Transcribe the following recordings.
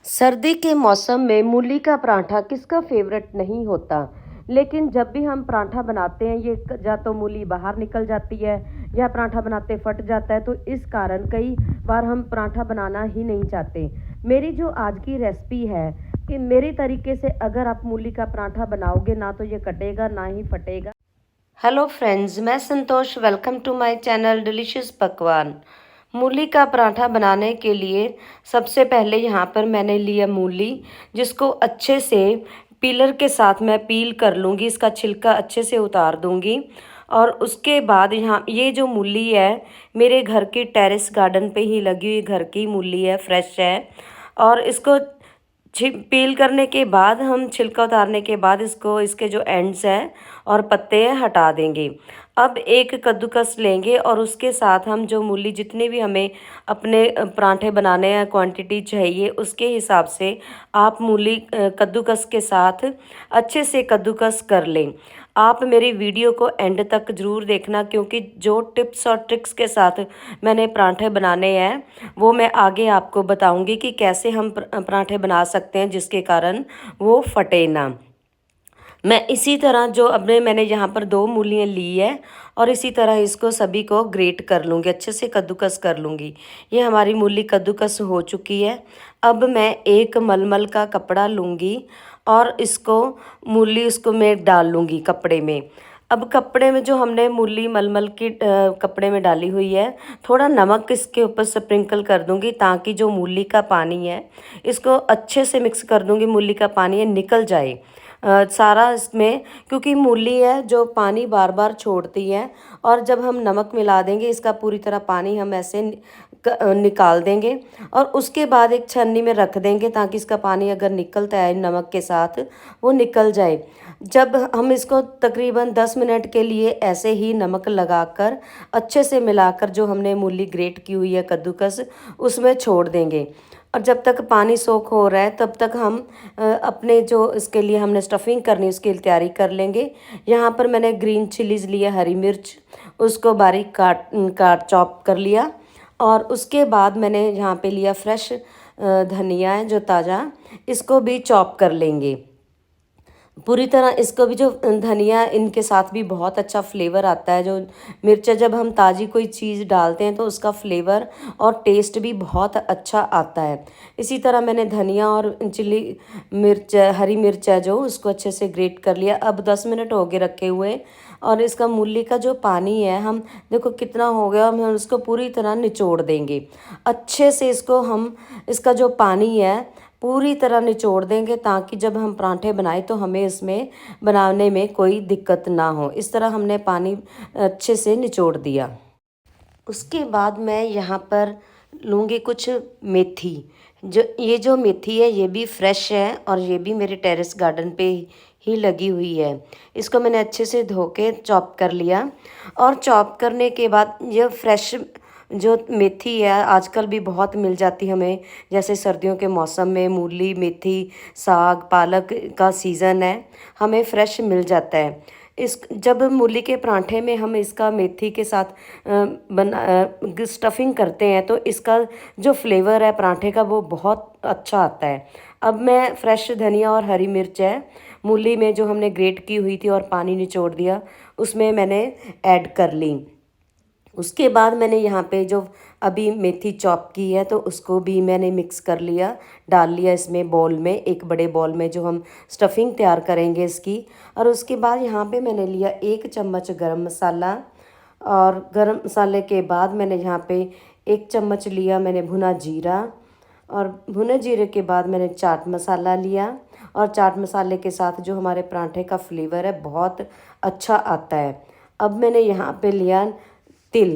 सर्दी के मौसम में मूली का पराठा किसका फेवरेट नहीं होता। लेकिन जब भी हम पराठा बनाते हैं ये या तो मूली बाहर निकल जाती है या पराठा बनाते फट जाता है, तो इस कारण कई बार हम पराठा बनाना ही नहीं चाहते। मेरी जो आज की रेसिपी है कि मेरे तरीके से अगर आप मूली का पराठा बनाओगे ना तो ये कटेगा ना ही फटेगा। हेलो फ्रेंड्स, मैं Santosh, welcome to my channel delicious Pakwan. मूली का पराठा बनाने के लिए सबसे पहले यहाँ पर मैंने लिया मूली, जिसको अच्छे से पीलर के साथ मैं पील कर लूँगी, इसका छिलका अच्छे से उतार दूँगी। और उसके बाद यहाँ ये जो मूली है मेरे घर के टेरेस गार्डन पे ही लगी हुई घर की मूली है, फ्रेश है। और इसको पील करने के बाद हम छिलका उतारने के बाद इसको इसके जो एंड्स हैं और पत्ते हैं हटा देंगे। अब एक कद्दूकस लेंगे और उसके साथ हम जो मूली जितने भी हमें अपने पराठे बनाने हैं क्वांटिटी चाहिए उसके हिसाब से आप मूली कद्दूकस के साथ अच्छे से कद्दूकस कर लें। आप मेरी वीडियो को एंड तक ज़रूर देखना, क्योंकि जो टिप्स और ट्रिक्स के साथ मैंने पराठे बनाने हैं वो मैं आगे आपको बताऊंगी कि कैसे हम पराठे बना सकते हैं जिसके कारण वो फटे ना। मैं इसी तरह जो अपने मैंने यहाँ पर 2 मूलियाँ ली है और इसी तरह इसको सभी को ग्रेट कर लूँगी, अच्छे से कद्दूकस कर लूँगी। ये हमारी मूली कद्दूकस हो चुकी है। अब मैं एक मलमल का कपड़ा लूँगी और इसको मूली उसको मैं डाल लूँगी कपड़े में। अब कपड़े में जो हमने मूली मलमल की कपड़े में डाली हुई है, थोड़ा नमक इसके ऊपर स्प्रिंकल कर दूँगी ताकि जो मूली का पानी है इसको अच्छे से मिक्स कर दूँगी, मूली का पानी है निकल जाए सारा इसमें, क्योंकि मूली है जो पानी बार बार छोड़ती है। और जब हम नमक मिला देंगे इसका पूरी तरह पानी हम ऐसे निकाल देंगे और उसके बाद एक छन्नी में रख देंगे ताकि इसका पानी अगर निकलता है नमक के साथ वो निकल जाए। जब हम इसको तकरीबन 10 मिनट के लिए ऐसे ही नमक लगाकर अच्छे से मिलाकर जो हमने मूली ग्रेट की हुई है कद्दूकस उसमें छोड़ देंगे। और जब तक पानी सोख हो रहा है तब तक हम अपने जो इसके लिए हमने स्टफिंग करनी है उसकी तैयारी कर लेंगे। यहाँ पर मैंने ग्रीन चिलीज़ लिया, हरी मिर्च, उसको बारीक काट काट चॉप कर लिया। और उसके बाद मैंने यहाँ पे लिया फ्रेश धनिया है जो ताज़ा, इसको भी चॉप कर लेंगे पूरी तरह। इसको भी जो धनिया इनके साथ भी बहुत अच्छा फ्लेवर आता है। जो मिर्चा जब हम ताज़ी कोई चीज़ डालते हैं तो उसका फ्लेवर और टेस्ट भी बहुत अच्छा आता है। इसी तरह मैंने धनिया और चिली मिर्च, हरी मिर्च है जो उसको अच्छे से ग्रेट कर लिया। अब 10 मिनट हो गए रखे हुए और इसका मूली का जो पानी है हम देखो कितना हो गया, हम उसको पूरी तरह निचोड़ देंगे अच्छे से। इसको हम इसका जो पानी है पूरी तरह निचोड़ देंगे ताकि जब हम पराठे बनाएं तो हमें इसमें बनाने में कोई दिक्कत ना हो। इस तरह हमने पानी अच्छे से निचोड़ दिया। उसके बाद मैं यहाँ पर लूँगी कुछ मेथी। जो मेथी है ये भी फ्रेश है और ये भी मेरे टेरेस गार्डन पे ही लगी हुई है। इसको मैंने अच्छे से धो के चॉप कर लिया। और चॉप करने के बाद ये फ्रेश जो मेथी है आजकल भी बहुत मिल जाती हमें, जैसे सर्दियों के मौसम में मूली, मेथी, साग, पालक का सीज़न है, हमें फ्रेश मिल जाता है। इस जब मूली के पराठे में हम इसका मेथी के साथ स्टफिंग करते हैं तो इसका जो फ्लेवर है पराठे का वो बहुत अच्छा आता है। अब मैं फ्रेश धनिया और हरी मिर्च है मूली में जो हमने ग्रेट की हुई थी और पानी निचोड़ दिया उसमें मैंने ऐड कर ली। उसके बाद मैंने यहाँ पे जो अभी मेथी चॉप की है तो उसको भी मैंने मिक्स कर लिया, डाल लिया इसमें बॉल में, एक बड़े बॉल में जो हम स्टफिंग तैयार करेंगे इसकी। और उसके बाद यहाँ पे मैंने लिया 1 चम्मच गरम मसाला। और गरम मसाले के बाद मैंने यहाँ पे 1 चम्मच लिया मैंने भुना जीरा। और भुने जीरे के बाद मैंने चाट मसाला लिया। और चाट मसाले के साथ जो हमारे पराठे का फ्लेवर है बहुत अच्छा आता है। अब मैंने यहाँ पे लिया तिल,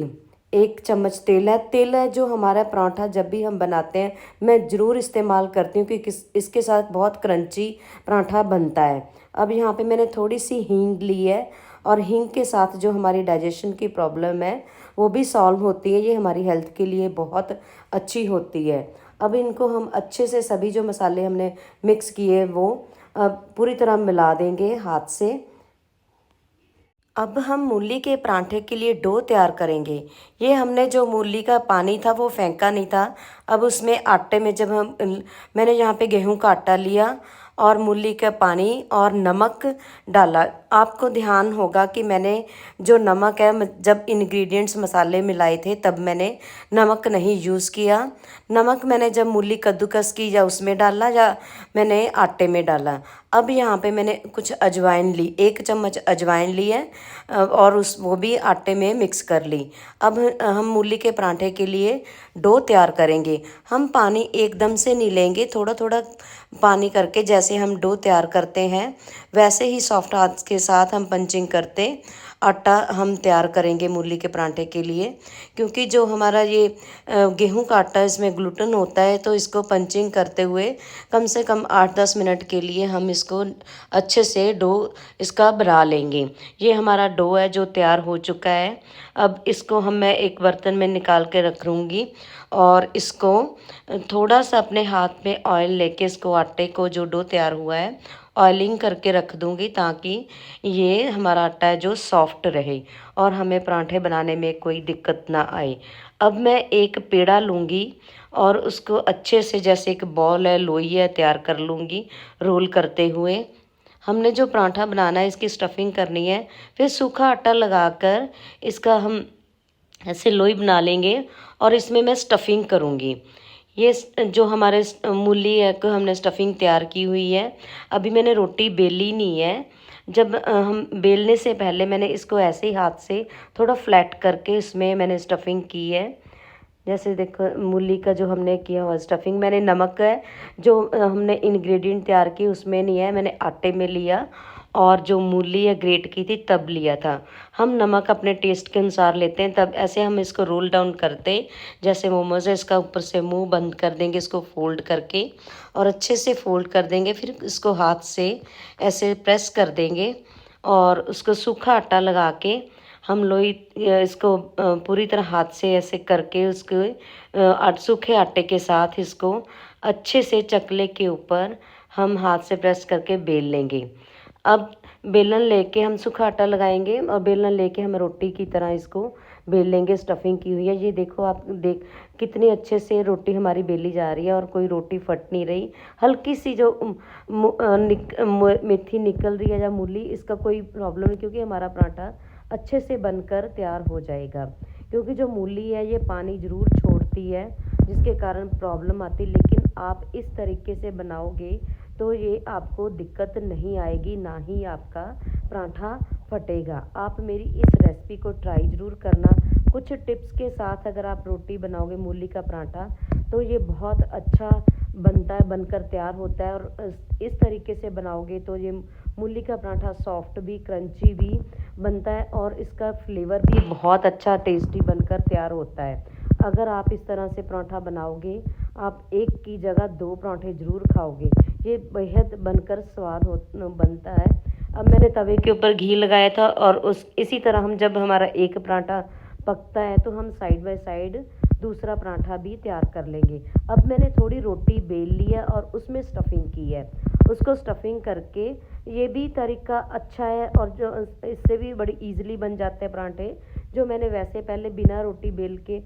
1 चम्मच तेल है जो हमारा पराठा जब भी हम बनाते हैं मैं ज़रूर इस्तेमाल करती हूँ क्योंकि इसके साथ बहुत क्रंची पराठा बनता है। अब यहाँ पे मैंने थोड़ी सी हींग ली है और हींग के साथ जो हमारी डाइजेशन की प्रॉब्लम है वो भी सॉल्व होती है, ये हमारी हेल्थ के लिए बहुत अच्छी होती है। अब इनको हम अच्छे से सभी जो मसाले हमने मिक्स किए वो पूरी तरह मिला देंगे हाथ से। अब हम मूली के परांठे के लिए डो तैयार करेंगे। ये हमने जो मूली का पानी था वो फेंका नहीं था। अब उसमें आटे में जब मैंने यहाँ पे गेहूं का आटा लिया और मूली का पानी और नमक डाला। आपको ध्यान होगा कि मैंने जो नमक है जब इंग्रेडिएंट्स मसाले मिलाए थे तब मैंने नमक नहीं यूज़ किया। नमक मैंने जब मूली कद्दूकस की या उसमें डाला या मैंने आटे में डाला। अब यहाँ पे मैंने कुछ अजवाइन ली, 1 चम्मच अजवाइन ली है और वो भी आटे में मिक्स कर ली। अब हम मूली के परांठे के लिए डो तैयार करेंगे। हम पानी एकदम से नहीं लेंगे, थोड़ा थोड़ा पानी करके जैसे हम डो तैयार करते हैं वैसे ही सॉफ्ट हाथ के साथ हम पंचिंग करते आटा हम तैयार करेंगे मूली के परांठे के लिए। क्योंकि जो हमारा ये गेहूं का आटा है इसमें ग्लूटेन होता है, तो इसको पंचिंग करते हुए कम से कम 8-10 मिनट के लिए हम इसको अच्छे से डो इसका बना लेंगे। ये हमारा डो है जो तैयार हो चुका है। अब इसको मैं एक बर्तन में निकाल के रख लूँगी और इसको थोड़ा सा अपने हाथ में ऑयल लेके इसको आटे को जो डो तैयार हुआ है ऑयलिंग करके रख दूँगी, ताकि ये हमारा आटा है जो सॉफ्ट रहे और हमें परांठे बनाने में कोई दिक्कत ना आए। अब मैं एक पेड़ा लूँगी और उसको अच्छे से जैसे एक बॉल है, लोई है, तैयार कर लूँगी रोल करते हुए। हमने जो परांठा बनाना है इसकी स्टफिंग करनी है, फिर सूखा आटा लगाकर इसका हम ऐसे लोई बना लेंगे और इसमें मैं स्टफिंग करूँगी। ये जो हमारे मूली है को हमने स्टफिंग तैयार की हुई है। अभी मैंने रोटी बेली नहीं है। जब हम बेलने से पहले मैंने इसको ऐसे ही हाथ से थोड़ा फ्लैट करके इसमें मैंने स्टफिंग की है। जैसे देखो मूली का जो हमने किया हुआ स्टफिंग, मैंने नमक है जो हमने इंग्रेडिएंट तैयार की उसमें नहीं है, मैंने आटे में लिया और जो मूली है ग्रेट की थी तब लिया था। हम नमक अपने टेस्ट के अनुसार लेते हैं। तब ऐसे हम इसको रोल डाउन करते जैसे मोमोज है, इसका ऊपर से मुंह बंद कर देंगे इसको फोल्ड करके और अच्छे से फोल्ड कर देंगे। फिर इसको हाथ से ऐसे प्रेस कर देंगे और उसको सूखा आटा लगा के हम लोई इसको पूरी तरह हाथ से ऐसे करके उसके सूखे आटे के साथ इसको अच्छे से चकले के ऊपर हम हाथ से प्रेस करके बेल लेंगे। अब बेलन लेके हम सूखा आटा लगाएंगे और बेलन लेके हम रोटी की तरह इसको बेल लेंगे। स्टफिंग की हुई है, ये देखो आप कितनी अच्छे से रोटी हमारी बेली जा रही है और कोई रोटी फट नहीं रही। हल्की सी जो मेथी निकल रही है या मूली, इसका कोई प्रॉब्लम नहीं क्योंकि हमारा पराठा अच्छे से बनकर तैयार हो जाएगा। क्योंकि जो मूली है ये पानी ज़रूर छोड़ती है जिसके कारण प्रॉब्लम आती, लेकिन आप इस तरीके से बनाओगे तो ये आपको दिक्कत नहीं आएगी, ना ही आपका पराठा फटेगा। आप मेरी इस रेसिपी को ट्राई ज़रूर करना। कुछ टिप्स के साथ अगर आप रोटी बनाओगे मूली का पराठा तो ये बहुत अच्छा बनता है, बनकर तैयार होता है। और इस तरीके से बनाओगे तो ये मूली का पराठा सॉफ्ट भी, क्रंची भी बनता है और इसका फ्लेवर भी बहुत अच्छा टेस्टी बनकर तैयार होता है। अगर आप इस तरह से पराठा बनाओगे आप एक की जगह 2 पराठे ज़रूर खाओगे। ये बेहद बनकर बनता है। अब मैंने तवे के ऊपर घी लगाया था और इसी तरह हम जब हमारा एक पराठा पकता है तो हम साइड बाय साइड दूसरा पराठा भी तैयार कर लेंगे। अब मैंने थोड़ी रोटी बेल ली है और उसमें स्टफिंग की है। उसको स्टफिंग करके ये भी तरीका अच्छा है और जो इससे भी बड़ी ईजिली बन जाते हैं पराठे। जो मैंने वैसे पहले बिना रोटी बेल के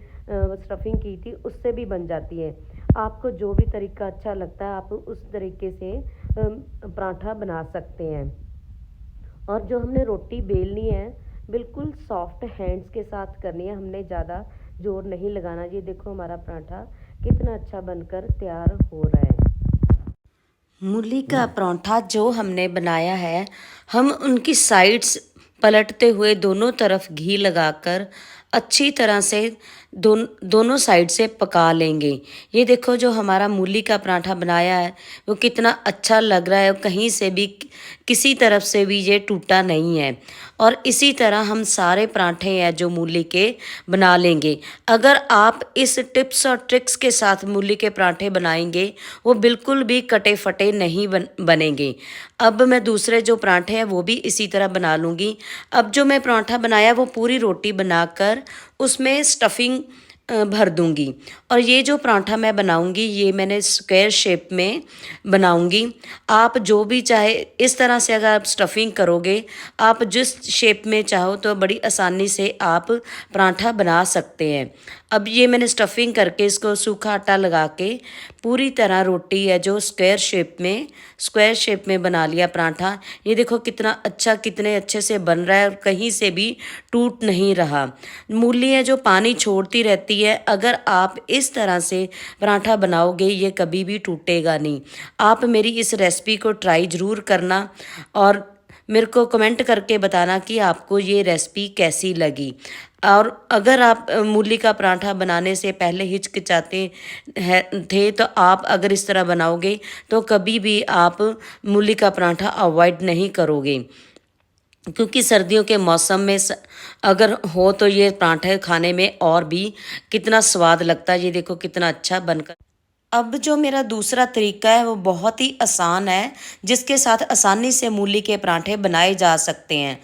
स्टफिंग की थी उससे भी बन जाती है। आपको जो भी तरीका अच्छा लगता है आप उस तरीके से पराठा बना सकते हैं। और जो हमने रोटी बेलनी है बिल्कुल सॉफ्ट हैंड्स के साथ करनी है, हमने ज़्यादा जोर नहीं लगाना। ये देखो हमारा पराठा कितना अच्छा बनकर तैयार हो रहा है। मूली का पराठा जो हमने बनाया है, हम उनकी साइड्स पलटते हुए दोनों तरफ घी लगाकर अच्छी तरह से दोनों साइड से पका लेंगे। ये देखो जो हमारा मूली का पराठा बनाया है वो कितना अच्छा लग रहा है, कहीं से भी किसी तरफ से भी ये टूटा नहीं है। और इसी तरह हम सारे पराठे हैं जो मूली के बना लेंगे। अगर आप इस टिप्स और ट्रिक्स के साथ मूली के पराठे बनाएंगे वो बिल्कुल भी कटे फटे नहीं बनेंगे। अब मैं दूसरे जो पराठे हैं वो भी इसी तरह बना लूँगी। अब जो मैं पराठा बनाया वो पूरी रोटी बनाकर उसमें स्टफिंग भर दूंगी। और ये जो पराठा मैं बनाऊंगी ये मैंने स्क्वायर शेप में बनाऊंगी। आप जो भी चाहे इस तरह से अगर आप स्टफिंग करोगे, आप जिस शेप में चाहो तो बड़ी आसानी से आप पराठा बना सकते हैं। अब ये मैंने स्टफिंग करके इसको सूखा आटा लगा के पूरी तरह रोटी है जो स्क्वायर शेप में बना लिया पराठा। ये देखो कितना अच्छा, कितने अच्छे से बन रहा है और कहीं से भी टूट नहीं रहा। मूली है जो पानी छोड़ती रहती है, अगर आप इस तरह से पराठा बनाओगे ये कभी भी टूटेगा नहीं। आप मेरी इस रेसिपी को ट्राई ज़रूर करना और मेरे को कमेंट करके बताना कि आपको ये रेसिपी कैसी लगी। और अगर आप मूली का पराठा बनाने से पहले हिचकिचाते थे तो आप अगर इस तरह बनाओगे तो कभी भी आप मूली का पराठा अवॉइड नहीं करोगे, क्योंकि सर्दियों के मौसम में अगर हो तो ये पराठे खाने में और भी कितना स्वाद लगता है। ये देखो कितना अच्छा बनकर। अब जो मेरा दूसरा तरीका है वो बहुत ही आसान है, जिसके साथ आसानी से मूली के पराठे बनाए जा सकते हैं।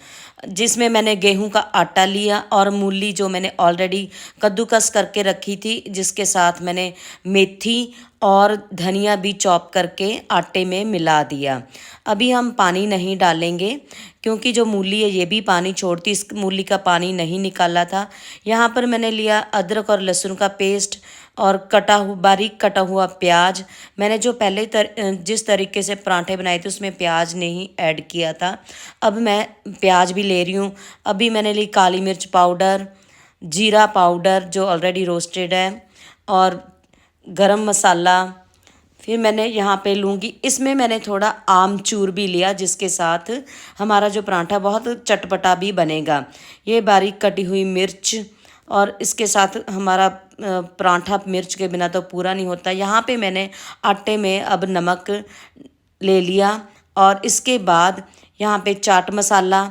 जिसमें मैंने गेहूं का आटा लिया और मूली जो मैंने ऑलरेडी कद्दूकस करके रखी थी, जिसके साथ मैंने मेथी और धनिया भी चॉप करके आटे में मिला दिया। अभी हम पानी नहीं डालेंगे क्योंकि जो मूली है ये भी पानी छोड़ती, इस मूली का पानी नहीं निकाला था। यहाँ पर मैंने लिया अदरक और लहसुन का पेस्ट और बारीक कटा हुआ प्याज। मैंने जो पहले जिस तरीके से पराठे बनाए थे उसमें प्याज नहीं ऐड किया था, अब मैं प्याज भी ले रही हूँ। अभी मैंने ली काली मिर्च पाउडर, जीरा पाउडर जो ऑलरेडी रोस्टेड है, और गरम मसाला। फिर मैंने यहाँ पे लूँगी, इसमें मैंने थोड़ा आमचूर भी लिया जिसके साथ हमारा जो पराठा बहुत चटपटा भी बनेगा। ये बारीक कटी हुई मिर्च, और इसके साथ हमारा पराठा मिर्च के बिना तो पूरा नहीं होता। यहाँ पे मैंने आटे में अब नमक ले लिया और इसके बाद यहाँ पे चाट मसाला,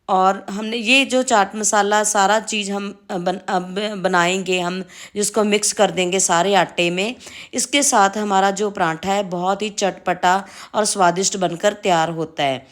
और हमने ये जो चाट मसाला सारा चीज़ हम अब बनाएंगे, हम जिसको मिक्स कर देंगे सारे आटे में। इसके साथ हमारा जो पराठा है बहुत ही चटपटा और स्वादिष्ट बनकर तैयार होता है।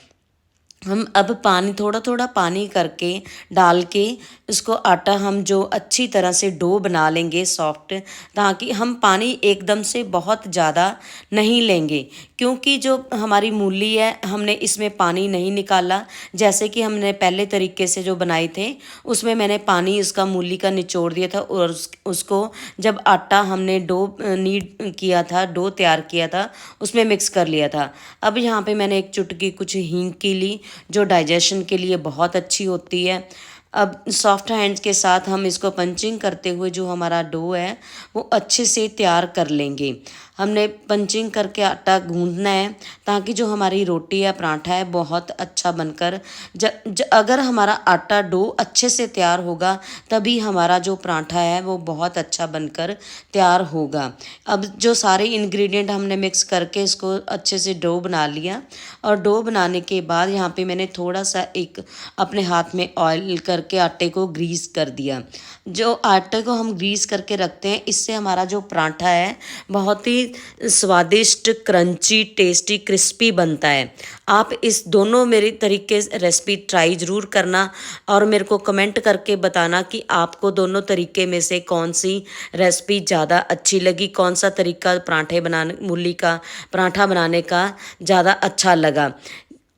हम अब पानी थोड़ा थोड़ा पानी करके डाल के इसको आटा हम जो अच्छी तरह से डो बना लेंगे सॉफ्ट, ताकि हम पानी एकदम से बहुत ज़्यादा नहीं लेंगे, क्योंकि जो हमारी मूली है हमने इसमें पानी नहीं निकाला। जैसे कि हमने पहले तरीके से जो बनाए थे उसमें मैंने पानी इसका मूली का निचोड़ दिया था, और उसको जब आटा हमने डो नीड किया था, डो तैयार किया था, उसमें मिक्स कर लिया था। अब यहाँ पे मैंने एक चुटकी कुछ हींग की ली जो डाइजेशन के लिए बहुत अच्छी होती है। अब सॉफ्ट हैंड्स के साथ हम इसको पंचिंग करते हुए जो हमारा डो है वो अच्छे से तैयार कर लेंगे। हमने पंचिंग करके आटा गूंदना है ताकि जो हमारी रोटी या पराठा है बहुत अच्छा बनकर अगर हमारा आटा डो अच्छे से तैयार होगा तभी हमारा जो पराठा है वो बहुत अच्छा बनकर तैयार होगा। अब जो सारे इंग्रेडिएंट हमने मिक्स करके इसको अच्छे से डो बना लिया, और डो बनाने के बाद यहाँ पे मैंने थोड़ा सा एक अपने हाथ में ऑयल करके आटे को ग्रीस कर दिया। जो आटे को हम ग्रीस करके रखते हैं इससे हमारा जो पराठा है बहुत ही स्वादिष्ट, क्रंची, टेस्टी, क्रिस्पी बनता है। आप इस दोनों मेरे तरीके रेसिपी ट्राई ज़रूर करना और मेरे को कमेंट करके बताना कि आपको दोनों तरीके में से कौन सी रेसिपी ज़्यादा अच्छी लगी, कौन सा तरीका पराठे बनाने, मूली का पराठा बनाने का ज़्यादा अच्छा लगा।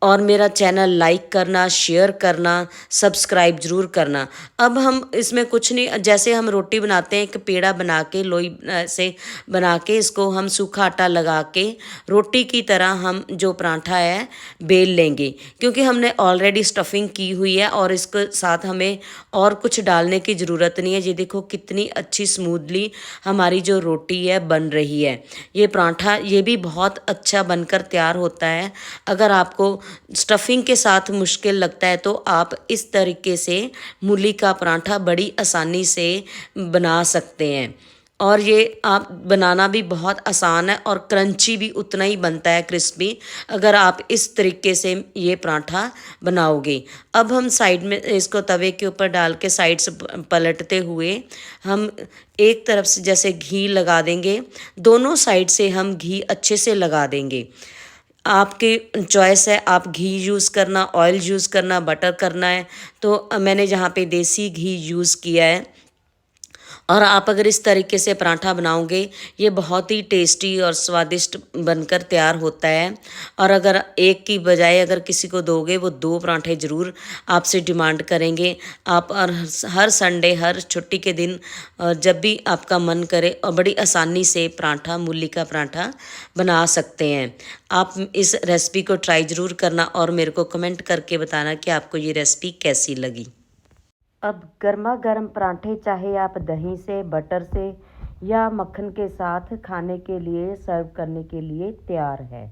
और मेरा चैनल लाइक करना, शेयर करना, सब्सक्राइब ज़रूर करना। अब हम इसमें कुछ नहीं, जैसे हम रोटी बनाते हैं एक पेड़ा बना के लोई से बना के इसको हम सूखा आटा लगा के रोटी की तरह हम जो पराठा है बेल लेंगे, क्योंकि हमने ऑलरेडी स्टफिंग की हुई है और इसके साथ हमें और कुछ डालने की ज़रूरत नहीं है। ये देखो कितनी अच्छी स्मूथली हमारी जो रोटी है बन रही है। ये पराठा ये भी बहुत अच्छा बनकर तैयार होता है। अगर आपको स्टफिंग के साथ मुश्किल लगता है तो आप इस तरीके से मूली का पराठा बड़ी आसानी से बना सकते हैं, और ये आप बनाना भी बहुत आसान है और क्रंची भी उतना ही बनता है, क्रिस्पी, अगर आप इस तरीके से ये पराठा बनाओगे। अब हम साइड में इसको तवे के ऊपर डाल के साइड से पलटते हुए हम एक तरफ से जैसे घी लगा देंगे, दोनों साइड से हम घी अच्छे से लगा देंगे। आपके चॉइस है, आप घी यूज़ करना, ऑयल यूज़ करना, बटर करना है। तो मैंने यहाँ पे देसी घी यूज़ किया है। और आप अगर इस तरीके से पराठा बनाओगे, ये बहुत ही टेस्टी और स्वादिष्ट बनकर तैयार होता है। और अगर एक की बजाय अगर किसी को दोगे, वो 2 पराठे ज़रूर आपसे डिमांड करेंगे। आप और हर संडे, हर छुट्टी के दिन जब भी आपका मन करे और बड़ी आसानी से पराठा, मूली का पराठा बना सकते हैं। आप इस रेसिपी को ट्राई ज़रूर करना और मेरे को कमेंट करके बताना कि आपको ये रेसिपी कैसी लगी। अब गर्मा गर्म पराठे चाहे आप दही से, बटर से या मक्खन के साथ खाने के लिए, सर्व करने के लिए तैयार है।